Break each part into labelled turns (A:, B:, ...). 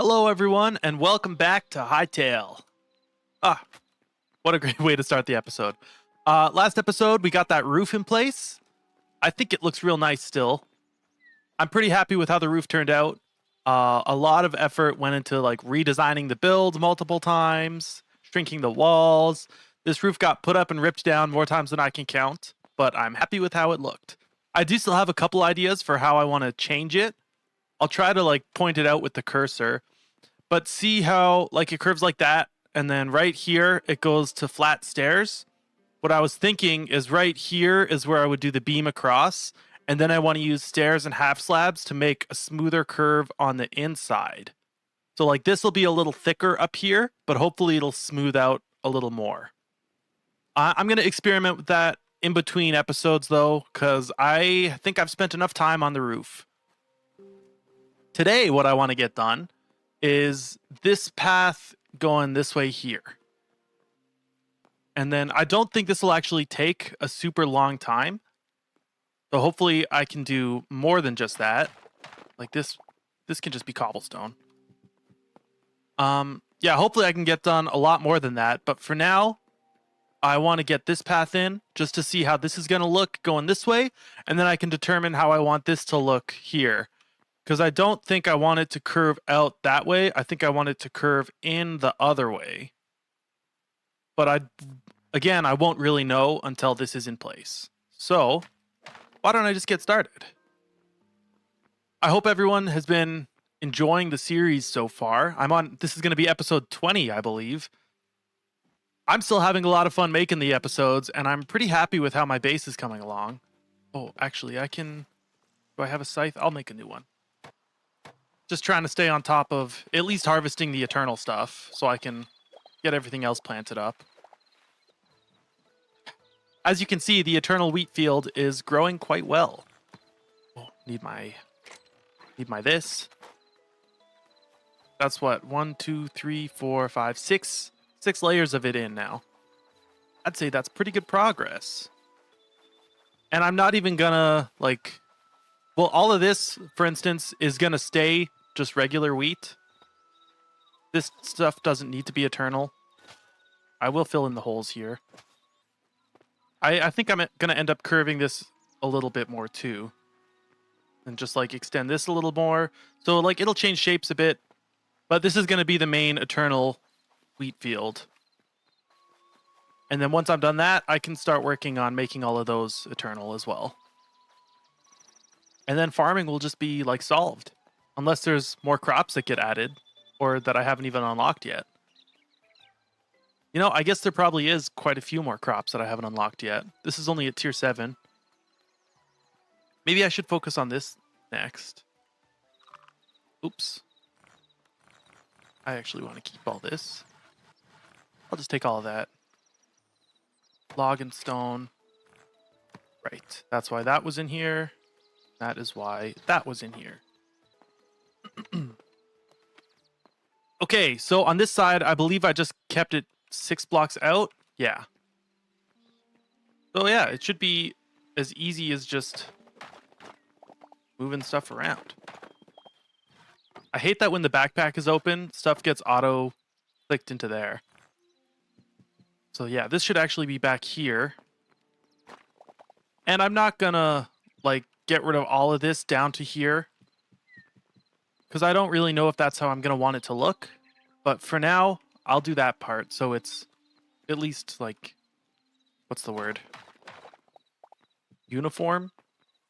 A: Hello, everyone, and welcome back to Hytale. Ah, what a great way to start the episode. Last episode, we got that roof in place. I think it looks real nice still. I'm pretty happy with how the roof turned out. A lot of effort went into like redesigning the build multiple times, shrinking the walls. This roof got put up and ripped down more times than I can count, but I'm happy with how it looked. I do still have a couple ideas for how I want to change it. I'll try to like point it out with the cursor, but see how like it curves like that, and then right here it goes to flat stairs. What I was thinking is right here is where I would do the beam across, and then I want to use stairs and half slabs to make a smoother curve on the inside. So like this will be a little thicker up here, but hopefully it'll smooth out a little more. I'm going to experiment with that in between episodes though, because I think I've spent enough time on the roof. Today, what I want to get done is this path going this way here. And then I don't think this will actually take a super long time. So hopefully I can do more than just that. Like this can just be cobblestone. Yeah, hopefully I can get done a lot more than that. But for now, I want to get this path in just to see how this is going to look going this way. And then I can determine how I want this to look here. Because I don't think I want it to curve out that way. I think I want it to curve in the other way. But I won't really know until this is in place. So, why don't I just get started? I hope everyone has been enjoying the series so far. This is going to be episode 20, I believe. I'm still having a lot of fun making the episodes, and I'm pretty happy with how my base is coming along. Oh, actually, do I have a scythe? I'll make a new one. Just trying to stay on top of at least harvesting the eternal stuff so I can get everything else planted up. As you can see, the eternal wheat field is growing quite well. Oh, need my this. That's what, 1, 2, 3, 4, 5, 6 layers of it in now. I'd say that's pretty good progress. And I'm not even gonna all of this, for instance, is going to stay just regular wheat. This stuff doesn't need to be eternal. I will fill in the holes here. I think I'm going to end up curving this a little bit more too. And just extend this a little more. So it'll change shapes a bit. But this is going to be the main eternal wheat field. And then once I'm done that, I can start working on making all of those eternal as well. And then farming will just be solved. Unless there's more crops that get added or that I haven't even unlocked yet. You know, I guess there probably is quite a few more crops that I haven't unlocked yet. This is only at tier 7. Maybe I should focus on this next. Oops. I actually want to keep all this. I'll just take all of that. Log and stone. Right. That's why that was in here. That is why that was in here. Okay, so on this side, I believe I just kept it 6 blocks out. Yeah. So yeah, it should be as easy as just moving stuff around. I hate that when the backpack is open, stuff gets auto-clicked into there. So yeah, this should actually be back here. And I'm not gonna, get rid of all of this down to here. Because I don't really know if that's how I'm going to want it to look. But for now, I'll do that part. So it's at least what's the word? Uniform?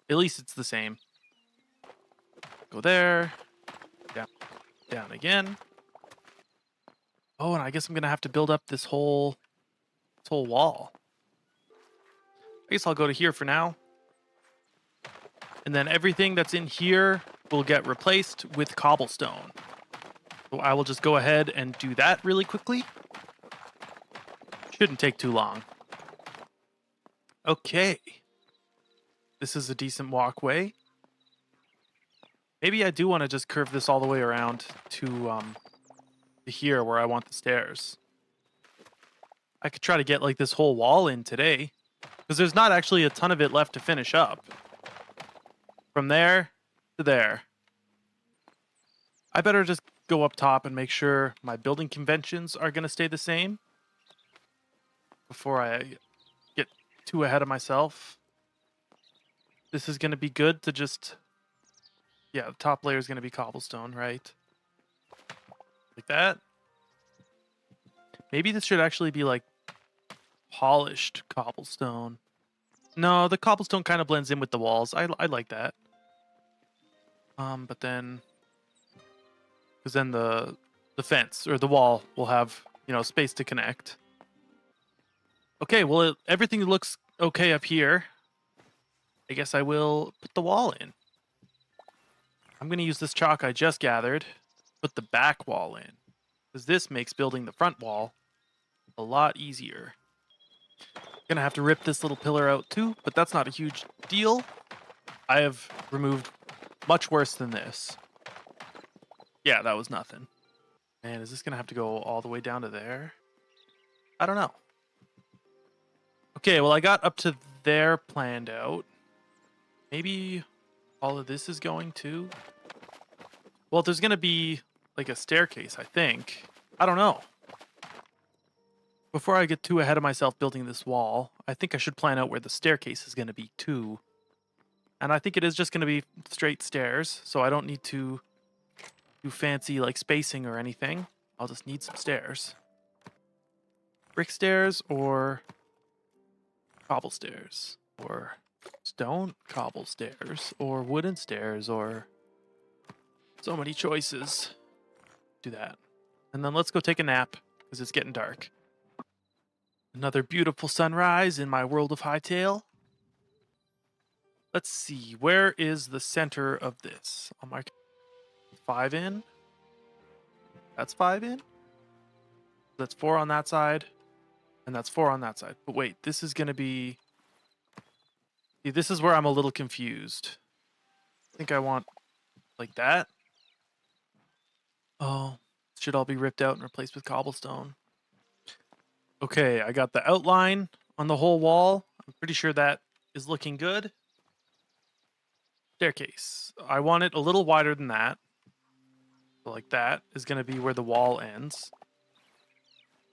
A: At least it's the same. Go there. Down. Down again. Oh, and I guess I'm going to have to build up this whole wall. I guess I'll go to here for now. And then everything that's in here will get replaced with cobblestone. So I will just go ahead and do that really quickly. Shouldn't take too long. Okay. This is a decent walkway. Maybe I do want to just curve this all the way around to here where I want the stairs. I could try to get this whole wall in today. Because there's not actually a ton of it left to finish up. From there to there. I better just go up top and make sure my building conventions are going to stay the same before I get too ahead of myself. This is going to be good to just... Yeah, the top layer is going to be cobblestone, right? Like that. Maybe this should actually be like polished cobblestone. No, the cobblestone kind of blends in with the walls. I like that. But then... Because then the fence or the wall will have, space to connect. Okay, well, everything looks okay up here. I guess I will put the wall in. I'm going to use this chalk I just gathered, put the back wall in, because this makes building the front wall a lot easier. Gonna have to rip this little pillar out too, but that's not a huge deal. I have removed much worse than this. Yeah, that was nothing. Man, is this gonna have to go all the way down to there? I don't know. Okay, well, I got up to there planned out. Maybe all of this is going too? Well, there's gonna be like a staircase, I think. I don't know. Before I get too ahead of myself building this wall, I think I should plan out where the staircase is gonna be too. And I think it is just gonna be straight stairs, so I don't need to do fancy like spacing or anything. I'll just need some stairs. Brick stairs or cobble stairs or stone cobble stairs or wooden stairs or... So many choices. Do that. And then let's go take a nap because it's getting dark. Another beautiful sunrise in my world of Hytale. Let's see. Where is the center of this? I'll mark 5 in. That's 5 in. That's 4 on that side. And that's 4 on that side. But wait, this is going to be... See, this is where I'm a little confused. I think I want like that. Oh, it should all be ripped out and replaced with cobblestone. Okay, I got the outline on the whole wall. I'm pretty sure that is looking good. Staircase. I want it a little wider than that. So like that is going to be where the wall ends.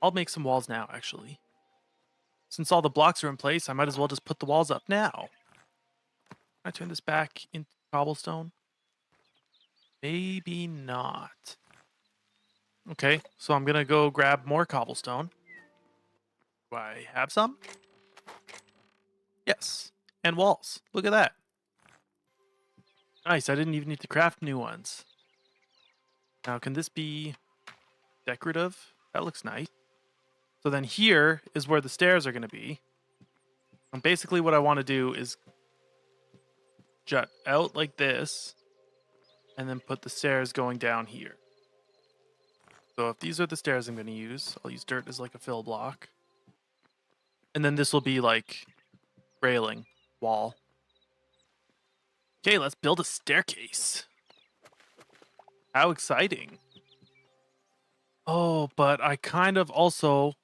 A: I'll make some walls now, actually. Since all the blocks are in place, I might as well just put the walls up now. Can I turn this back into cobblestone? Maybe not. Okay, so I'm going to go grab more cobblestone. Do I have some? Yes. And walls. Look at that. Nice, I didn't even need to craft new ones. Now, can this be decorative? That looks nice. So then here is where the stairs are going to be. And basically what I want to do is jut out like this, and then put the stairs going down here. So if these are the stairs I'm going to use, I'll use dirt as like a fill block. And then this will be like railing, wall. Okay, let's build a staircase. How exciting. Oh, but I kind of also...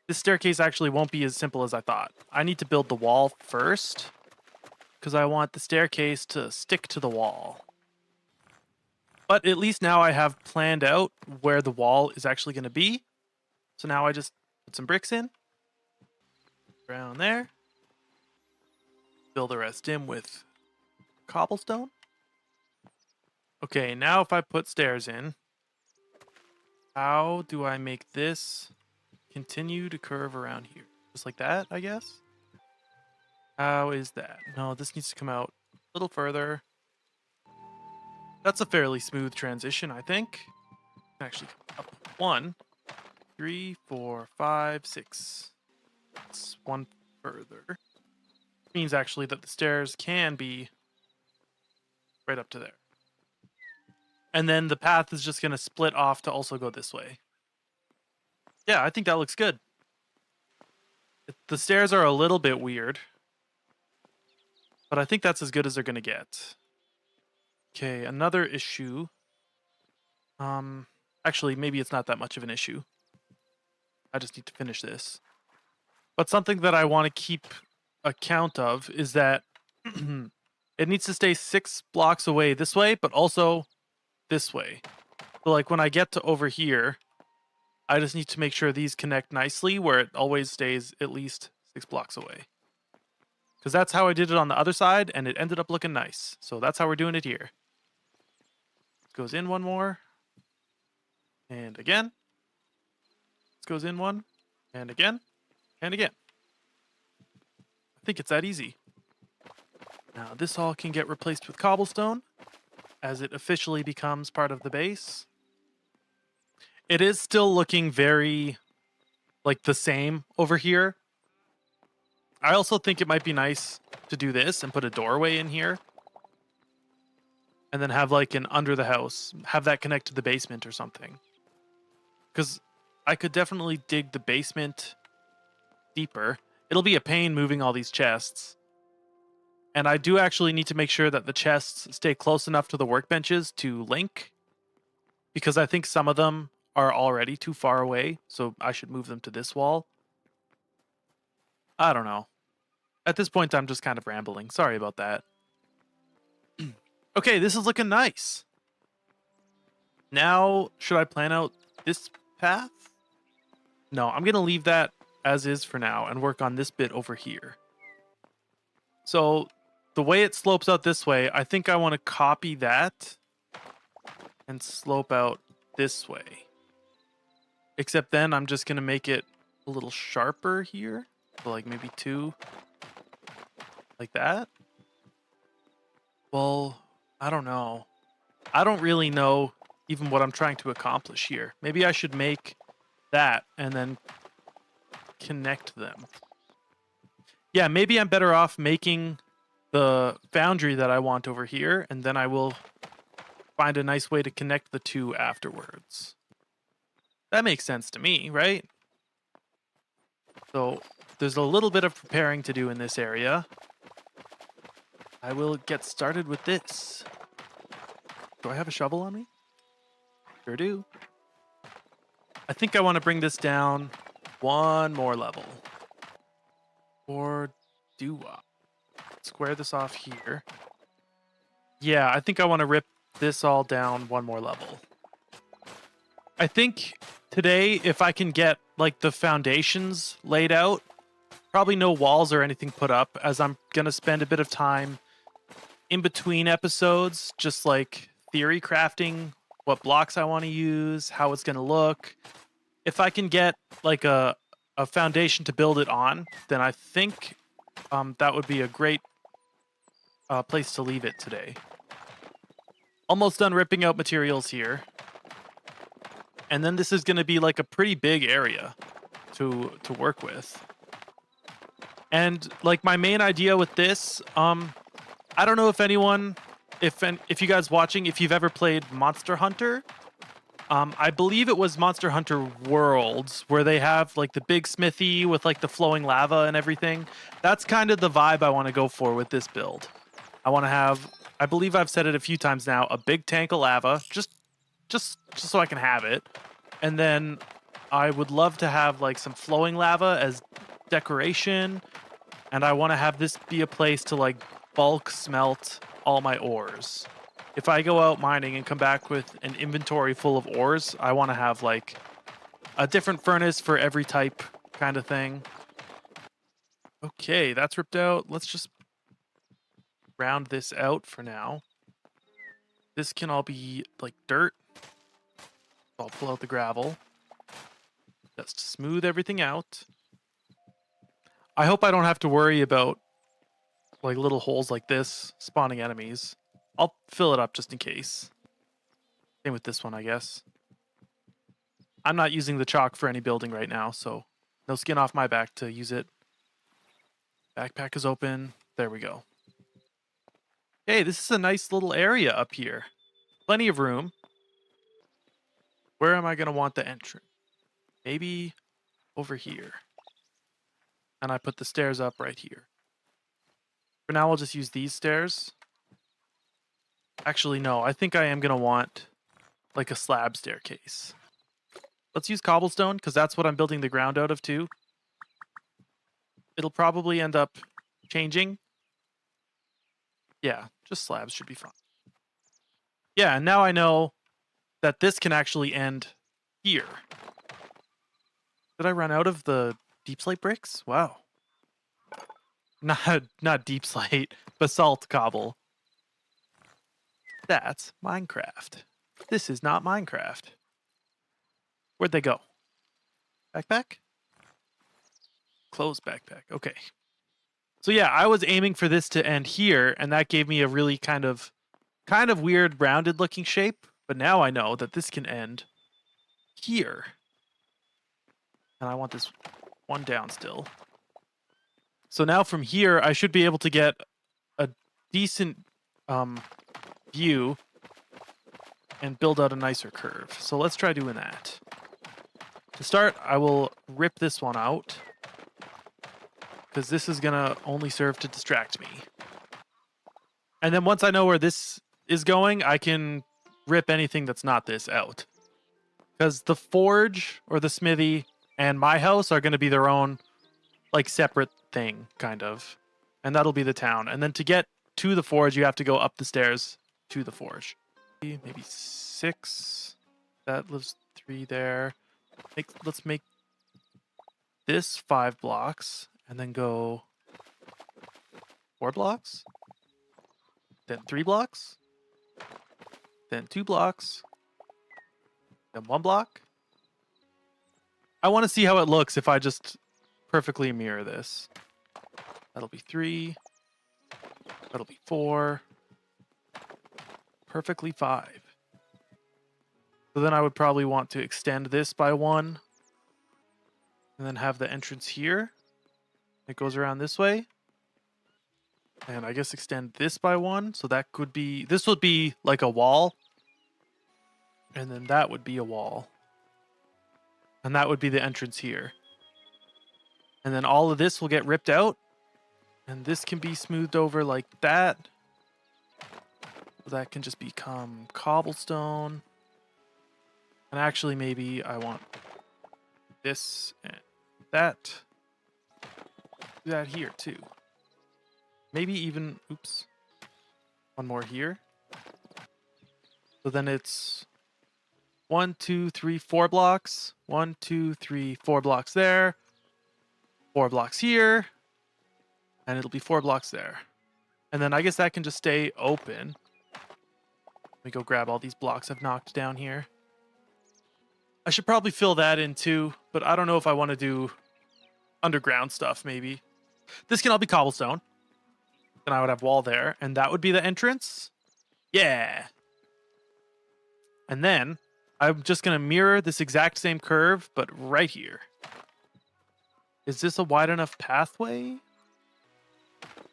A: This staircase actually won't be as simple as I thought. I need to build the wall first, because I want the staircase to stick to the wall. But at least now I have planned out where the wall is actually going to be. So now I just put some bricks in. Around there. Fill the rest in with cobblestone. Okay, now if I put stairs in, how do I make this continue to curve around here? Just like that, I guess? How is that? No, this needs to come out a little further. That's a fairly smooth transition, I think. Actually, up 1, 3, 4, 5, 6. That's 1 further. Means actually that the stairs can be right up to there. And then the path is just going to split off to also go this way. Yeah, I think that looks good. The stairs are a little bit weird, but I think that's as good as they're going to get. Okay, another issue. Actually, maybe it's not that much of an issue. I just need to finish this. But something that I want to keep account of is that it needs to stay 6 blocks away this way, but also this way. So like when I get to over here, I just need to make sure these connect nicely where it always stays at least 6 blocks away. Because that's how I did it on the other side, and it ended up looking nice. So that's how we're doing it here. Goes in one more. And again. This goes in one. And again. And again. I think it's that easy. Now this all can get replaced with cobblestone as it officially becomes part of the base. It is still looking very like the same over here. I also think it might be nice to do this and put a doorway in here. And then have like an under the house, have that connect to the basement or something. Because I could definitely dig the basement deeper. It'll be a pain moving all these chests. And I do actually need to make sure that the chests stay close enough to the workbenches to link. Because I think some of them are already too far away. So I should move them to this wall. I don't know. At this point, I'm just kind of rambling. Sorry about that. Okay, this is looking nice. Now, should I plan out this path? No, I'm going to leave that as is for now and work on this bit over here. So the way it slopes out this way, I think I want to copy that and slope out this way. Except then I'm just going to make it a little sharper here. So like maybe 2 like that. Well, I don't know. I don't really know even what I'm trying to accomplish here. Maybe I should make that and then connect them. Yeah, maybe I'm better off making the foundry that I want over here, and then I will find a nice way to connect the two afterwards. That makes sense to me, right? So there's a little bit of preparing to do in this area. I will get started with this. Do I have a shovel on me? Sure do. I think I want to bring this down one more level. Or do I? Square this off here. Yeah, I think I want to rip this all down one more level. I think today, if I can get like the foundations laid out, probably no walls or anything put up, as I'm going to spend a bit of time in between episodes, just like theory crafting, what blocks I want to use, how it's going to look. If I can get like a foundation to build it on, then I think that would be a great place to leave it today. Almost done ripping out materials here. And then this is going to be like a pretty big area to work with. And like my main idea with this, I don't know if anyone, if you guys watching, if you've ever played Monster Hunter. I believe it was Monster Hunter Worlds where they have like the big smithy with like the flowing lava and everything. That's kind of the vibe I want to go for with this build. I want to have, I believe I've said it a few times now, a big tank of lava, just so I can have it. And then I would love to have like some flowing lava as decoration. And I want to have this be a place to like bulk smelt all my ores. If I go out mining and come back with an inventory full of ores, I want to have like a different furnace for every type kind of thing. Okay, that's ripped out. Let's just round this out for now. This can all be like dirt. I'll pull out the gravel just to smooth everything out. I hope I don't have to worry about like little holes like this spawning enemies. I'll fill it up just in case. Same with this one, I guess. I'm not using the chalk for any building right now, so no skin off my back to use it. Backpack is open. There we go. Hey, this is a nice little area up here. Plenty of room. Where am I going to want the entrance? Maybe over here. And I put the stairs up right here. For now, I'll just use these stairs. Actually, no. I think I am going to want like a slab staircase. Let's use cobblestone, because that's what I'm building the ground out of too. It'll probably end up changing. Yeah, just slabs should be fine. Yeah, and now I know that this can actually end here. Did I run out of the deep slate bricks? Wow. Not deep slate, basalt cobble. That's Minecraft. This is not Minecraft. Where'd they go? Backpack? Closed backpack. Okay. So yeah, I was aiming for this to end here, and that gave me a really kind of weird rounded looking shape. But now I know that this can end here. And I want this one down still. So now from here, I should be able to get a decent view and build out a nicer curve. So let's try doing that. To start, I will rip this one out, because this is going to only serve to distract me. And then once I know where this is going, I can rip anything that's not this out. Because the forge or the smithy and my house are going to be their own, like, separate thing, kind of. And that'll be the town. And then to get to the forge, you have to go up the stairs to the forge. Maybe 6. That lives 3 there. Let's make this 5 blocks and then go 4 blocks. Then 3 blocks. Then 2 blocks. Then 1 block. I want to see how it looks if I just perfectly mirror this. That'll be 3. That'll be 4. Perfectly 5. So then I would probably want to extend this by 1. And then have the entrance here. It goes around this way. And I guess extend this by 1. So that could be... This would be like a wall. And then that would be a wall. And that would be the entrance here. And then all of this will get ripped out. And this can be smoothed over like that. That can just become cobblestone. And actually, maybe I want this and that. Do that here, too. Maybe even, oops, one more here. So then it's 1, 2, 3, 4 blocks. 1, 2, 3, 4 blocks there. 4 blocks here. And it'll be 4 blocks there. And then I guess that can just stay open. Let me go grab all these blocks I've knocked down here. I should probably fill that in too, but I don't know if I want to do underground stuff, maybe. This can all be cobblestone. Then I would have wall there, and that would be the entrance. Yeah. And then I'm just going to mirror this exact same curve, but right here. Is this a wide enough pathway?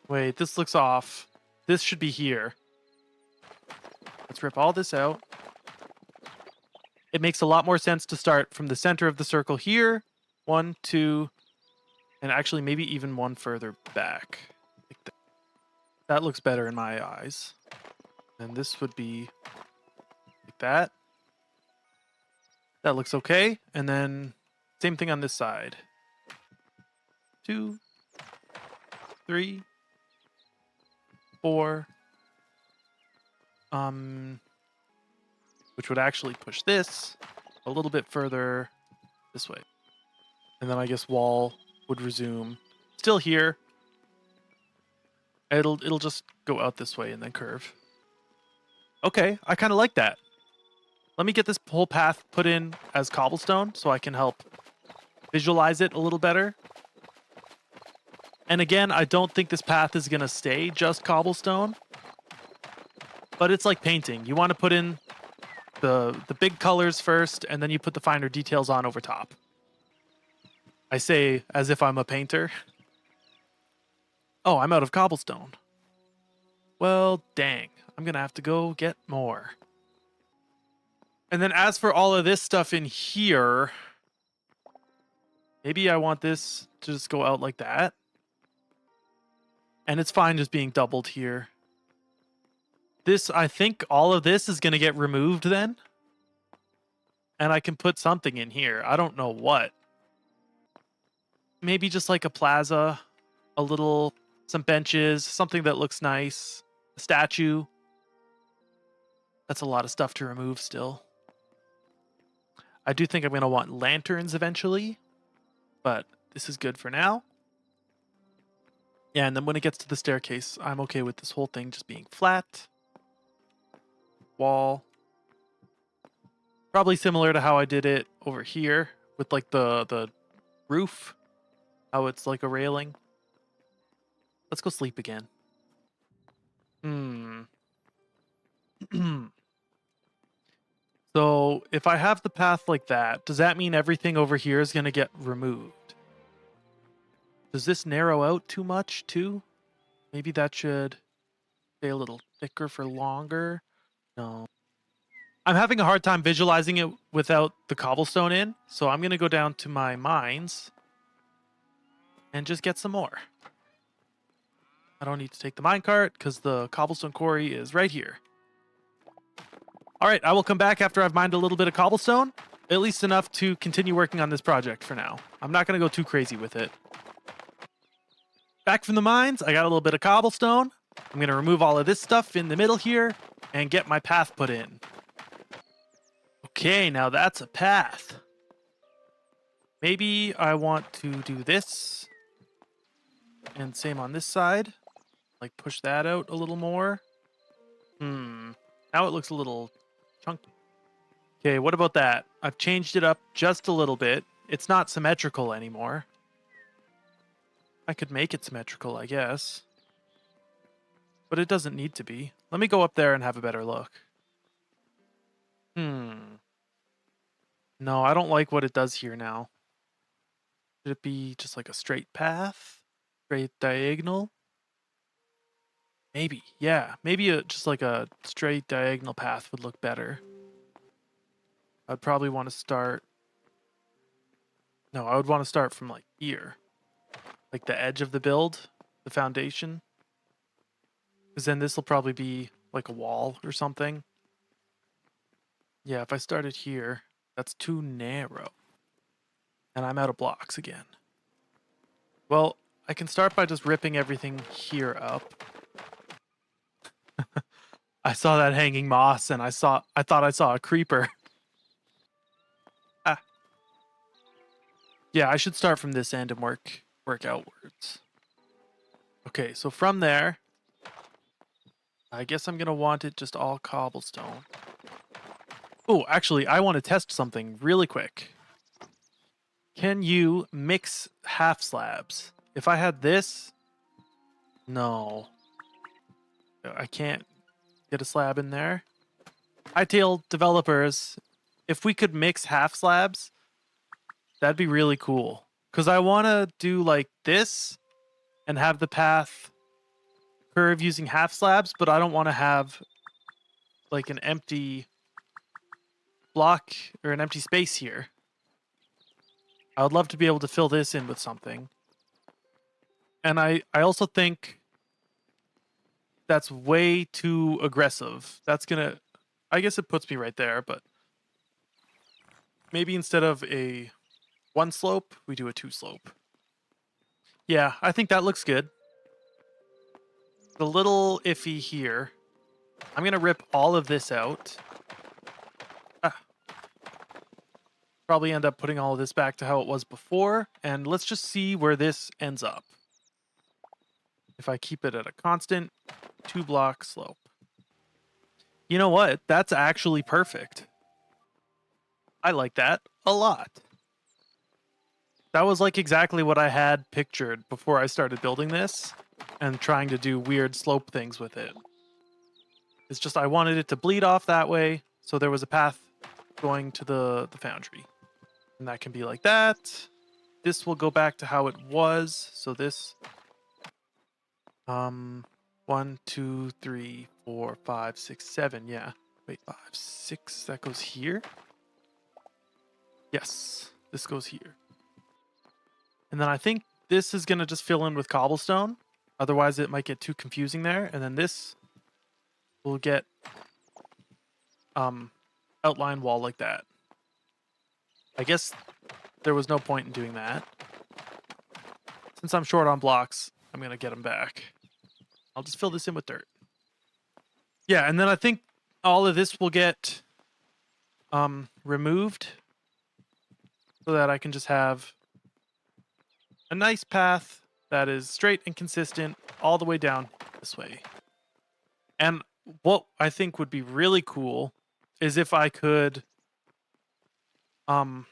A: Wait, this looks off. This should be here. Let's rip all this out. It makes a lot more sense to start from the center of the circle here. 1, 2, and actually maybe even 1 further back. Like that. That looks better in my eyes. And this would be like that. That looks okay. And then same thing on this side. 2, 3, 4. Which would actually push this a little bit further this way. And then I guess wall would resume. Still here. It'll just go out this way and then curve. Okay, I kind of like that. Let me get this whole path put in as cobblestone so I can help visualize it a little better. And again, I don't think this path is going to stay just cobblestone. But it's like painting. You want to put in the big colors first, and then you put the finer details on over top. I say as if I'm a painter. Oh, I'm out of cobblestone. Well, dang. I'm going to have to go get more. And then as for all of this stuff in here, maybe I want this to just go out like that. And it's fine just being doubled here. This, I think all of this is going to get removed then. And I can put something in here. I don't know what. Maybe just like a plaza, some benches, something that looks nice, a statue. That's a lot of stuff to remove still. I do think I'm going to want lanterns eventually, but this is good for now. Yeah, and then when it gets to the staircase, I'm okay with this whole thing just being flat. Wall. Probably similar to how I did it over here with like the roof. How it's like a railing. Let's go sleep again. So if I have the path like that, does that mean everything over here is going to get removed? Does this narrow out too much too? Maybe that should stay a little thicker for longer. No. I'm having a hard time visualizing it without the cobblestone in, so I'm going to go down to my mines and just get some more. I don't need to take the minecart because the cobblestone quarry is right here. All right, I will come back after I've mined a little bit of cobblestone, at least enough to continue working on this project for now. I'm not going to go too crazy with it. Back from the mines, I got a little bit of cobblestone. I'm going to remove all of this stuff in the middle here and get my path put in. Okay, now that's a path. Maybe I want to do this. And same on this side. Like push that out a little more. Now it looks a little chunky. Okay, what about that? I've changed it up just a little bit. It's not symmetrical anymore. I could make it symmetrical, I guess. But it doesn't need to be. Let me go up there and have a better look. No, I don't like what it does here now. Should it be just like a straight path? Straight diagonal? Maybe, yeah. Maybe just like a straight diagonal path would look better. I'd probably want to start... No, I would want to start from like here. Like the edge of the build, the foundation. Because then this will probably be like a wall or something. Yeah, if I started here, that's too narrow. And I'm out of blocks again. Well, I can start by just ripping everything here up. I saw that hanging moss and I thought I saw a creeper. Ah. Yeah, I should start from this end and work outwards. Okay, so from there, I guess I'm gonna want it just all cobblestone. Oh, actually, I want to test something really quick. Can you mix half slabs? If I had this, no. I can't get a slab in there. Hytale developers, if we could mix half slabs, that'd be really cool. Because I want to do like this and have the path curve using half slabs, but I don't want to have like an empty block or an empty space here. I would love to be able to fill this in with something. And I also think that's way too aggressive. That's gonna... I guess it puts me right there, but maybe instead of a 1 slope, we do a 2 slope. Yeah, I think that looks good. The little iffy here. I'm gonna rip all of this out. Probably end up putting all of this back to how it was before, and let's just see where this ends up. If I keep it at a constant 2-block slope. You know what? That's actually perfect. I like that a lot. That was like exactly what I had pictured before I started building this and trying to do weird slope things with it. It's just I wanted it to bleed off that way, so there was a path going to the foundry. And that can be like that. This will go back to how it was. So this 1, 2, 3, 4, 5, 6, 7. Yeah. Wait, 5, 6. That goes here. Yes, this goes here. And then I think this is going to just fill in with cobblestone. Otherwise, it might get too confusing there. And then this will get outline wall like that. I guess there was no point in doing that. Since I'm short on blocks, I'm going to get them back. I'll just fill this in with dirt. Yeah, and then I think all of this will get removed so that I can just have a nice path that is straight and consistent all the way down this way. And what I think would be really cool is if I could um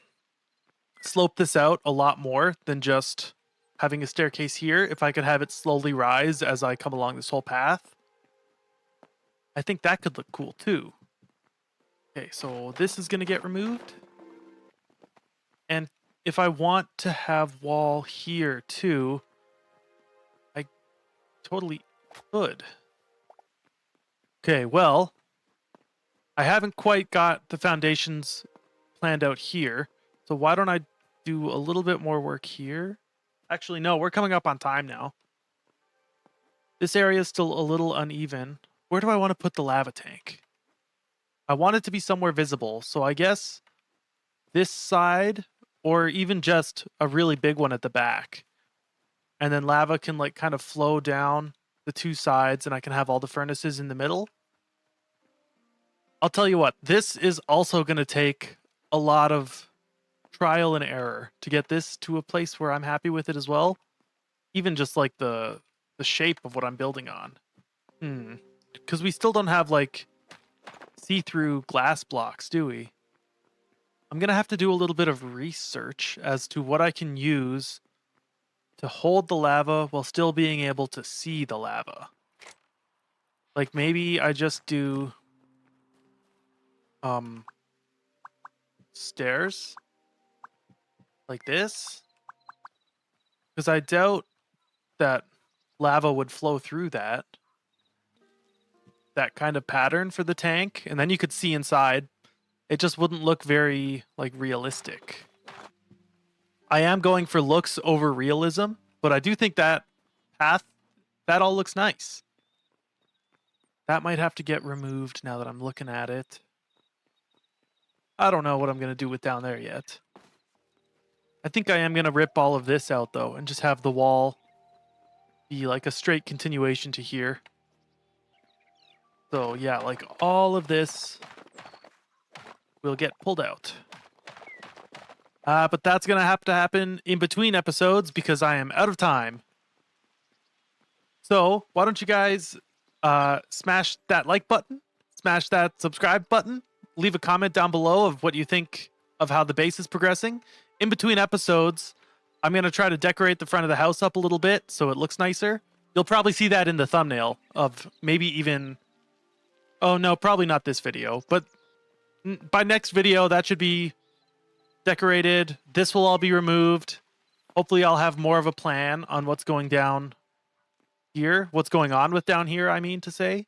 A: slope this out a lot more than just having a staircase here. If I could have it slowly rise as I come along this whole path, I think that could look cool too. Okay, so this is going to get removed. And if I want to have wall here too, I totally could. Okay, well, I haven't quite got the foundations planned out here. So why don't I do a little bit more work here? Actually, no, we're coming up on time now. This area is still a little uneven. Where do I want to put the lava tank? I want it to be somewhere visible, so I guess this side, or even just a really big one at the back. And then lava can like kind of flow down the two sides, and I can have all the furnaces in the middle. I'll tell you what, this is also going to take a lot of trial and error to get this to a place where I'm happy with it as well. Even just like the shape of what I'm building on. Because we still don't have like see-through glass blocks, do we? I'm going to have to do a little bit of research as to what I can use to hold the lava while still being able to see the lava. Like maybe I just do stairs like this, because I doubt that lava would flow through that kind of pattern for the tank, and then you could see inside. It just wouldn't look very like realistic. I am going for looks over realism, but I do think that path, that all looks nice. That might have to get removed now that I'm looking at it. I don't know what I'm going to do with down there yet. I think I am going to rip all of this out though and just have the wall be like a straight continuation to here. So yeah, like all of this will get pulled out. But that's going to have to happen in between episodes because I am out of time. So why don't you guys smash that like button, smash that subscribe button, leave a comment down below of what you think of how the base is progressing. In between episodes, I'm going to try to decorate the front of the house up a little bit so it looks nicer. You'll probably see that in the thumbnail of maybe even... Oh, no, probably not this video. But by next video, that should be decorated. This will all be removed. Hopefully, I'll have more of a plan on what's going down here. What's going on with down here, I mean to say.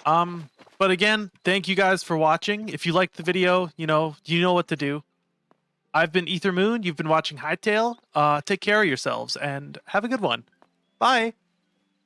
A: But again, thank you guys for watching. If you liked the video, you know what to do. I've been Ether Moon. You've been watching Hytale. Take care of yourselves and have a good one. Bye.